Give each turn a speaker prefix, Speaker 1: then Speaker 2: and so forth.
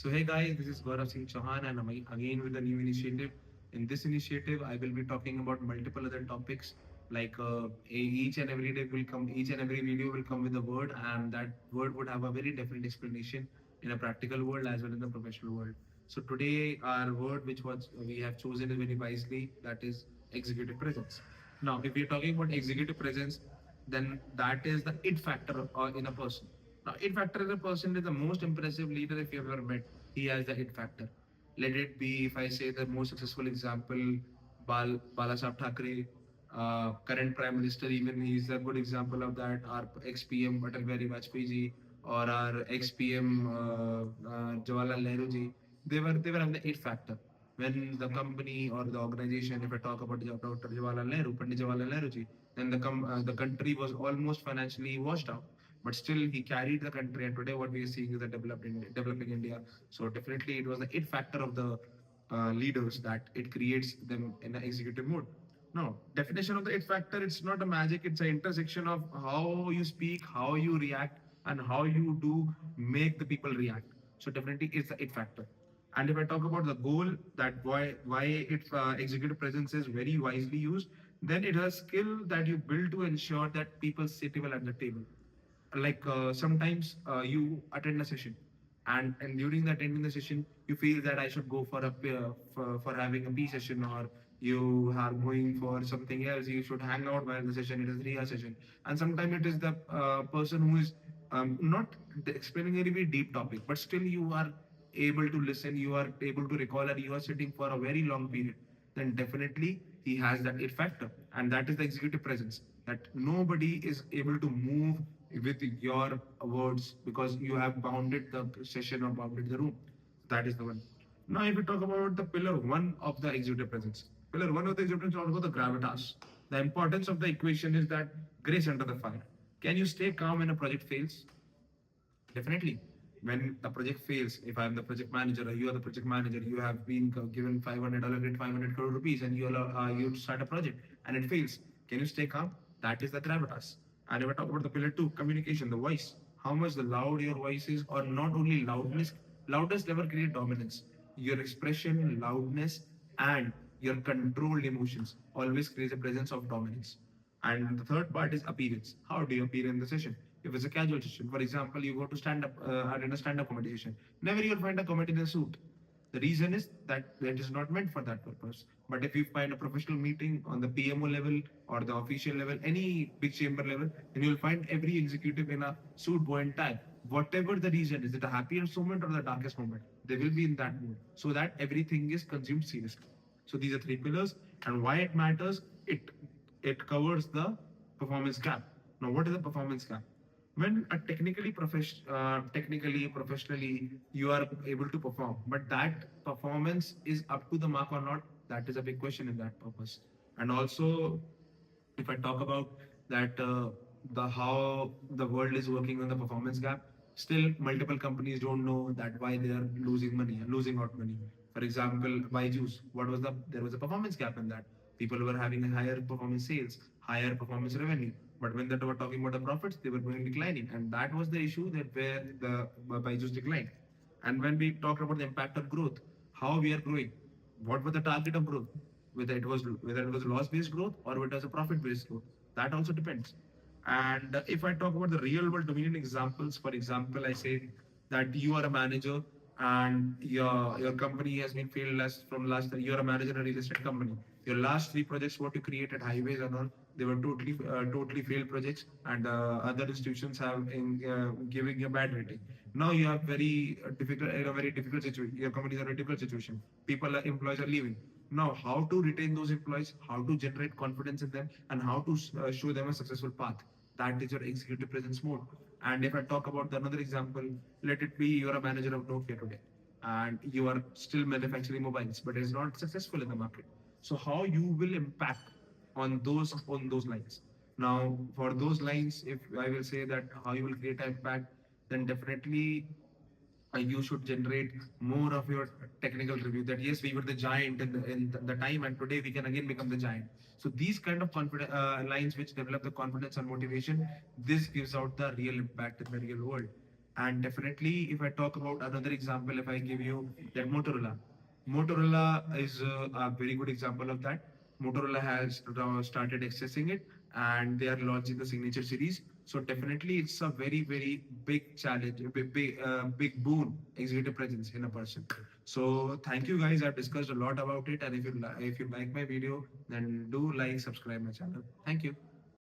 Speaker 1: So hey guys, this is Gaurav Singh Chauhan and I'm again with a new initiative. In this initiative, I will be talking about multiple other topics like each and every day will come, each and every video will come with a word and that word would have a very different explanation in a practical world as well as in the professional world. So today our word which was we have chosen is very wisely, that is executive presence. Now, if we're talking about executive presence, then that is the it factor in a person. Now, it factor in a person is the most impressive leader if you've ever met. He has the it factor. Let it be, if I say the most successful example, Balasaheb Thackeray, current Prime Minister, even he's a good example of that. Our ex-PM Atal Bihari Vajpayee ji, or our ex-PM Jawaharlal Nehru ji, they were on the it factor. When the company or the organization, if I talk about Dr. Jawaharlal Nehru, Pandit Jawaharlal Nehru ji, then the country was almost financially washed out, but still he carried the country. And today, what we are seeing is a developing India. So definitely, it was the it factor of the leaders that it creates them in an executive mode. No definition of the it factor. It's not a magic. It's an intersection of how you speak, how you react, and how you do make the people react. So definitely, it's the it factor. And if I talk about the goal, that why its executive presence is very wisely used, then it is a skill that you build to ensure that people sit well at the table. Like sometimes you attend a session, and during the attending the session, you feel that I should go for for having a P session, or you are going for something else. You should hang out while the session. It is 3 hour session, and sometimes it is the person who is not explaining a very deep topic, but still you are able to listen, you are able to recall, and you are sitting for a very long period. Then definitely he has that it factor, and that is the executive presence. That nobody is able to move with your words because you have bounded the session or bounded the room. That is the one. Now, if we talk about the pillar one of the executive presence, pillar one of the executive presence is also the gravitas. The importance of the equation is that grace under the fire. Can you stay calm when a project fails? Definitely. When the project fails, if I'm the project manager or you are the project manager, you have been given 500 allocated 500 crore rupees, and you start a project and it fails. Can you stay calm? That is the gravitas. And if I talk about the pillar two, communication, the voice, how much the loud your voice is, or not only loudness, loudness never create dominance. Your expression, loudness, and your controlled emotions always creates a presence of dominance. And the third part is appearance. How do you appear in the session? If it's a casual session, for example, you go to stand up, attend a stand up comedy session, never you'll find a comedian in a suit. The reason is that it is not meant for that purpose. But if you find a professional meeting on the PMO level or the official level, any big chamber level, then you'll find every executive in a suit, bow and tie. Whatever the reason, is it a happiest moment or the darkest moment? They will be in that mood so that everything is consumed seriously. So these are three pillars, and why it matters. It covers the performance gap. Now, what is the performance gap? When a technically, professionally, you are able to perform, but that performance is up to the mark or not, that is a big question in that purpose. And also, if I talk about that the how the world is working on the performance gap, still multiple companies don't know that why they are losing money, losing out money. For example, Byju's, what was there was a performance gap in that. People were having a higher performance sales, higher performance revenue, but when they were talking about the profits, they were going declining, and that was the issue that where the Byju's declined. And when we talk about the impact of growth, how we are growing, what was the target of growth? Whether it was loss based growth or it was a profit based growth, that also depends. And if I talk about the real world dominion examples, for example, I say that you are a manager and your company has been failed last from last. You're a manager in a real estate company. Your last three projects, what you created, highways and all, they were totally failed projects, and other institutions have giving you a bad rating. Now you have very difficult in a very difficult situation. Your company is in a difficult situation. Employees are leaving. Now, how to retain those employees, how to generate confidence in them, and how to show them a successful path. That is your executive presence mode. And if I talk about another example, let it be you're a manager of Nokia today, and you are still manufacturing mobiles, but it's not successful in the market. So how you will impact on those lines? Now, for those lines, if I will say that how you will create an impact, then definitely you should generate more of your technical review, that yes, we were the giant in the time, and today we can again become the giant. So these kind of confidence lines which develop the confidence and motivation, this gives out the real impact in the real world. And definitely, if I talk about another example, if I give you that Motorola is a very good example of that. Motorola has started accessing it, and they are launching the signature series. So definitely, it's a very very big challenge, a big boon, executive presence in a person. So thank you guys. I've discussed a lot about it, and if you like my video, then do like, subscribe my channel. Thank you.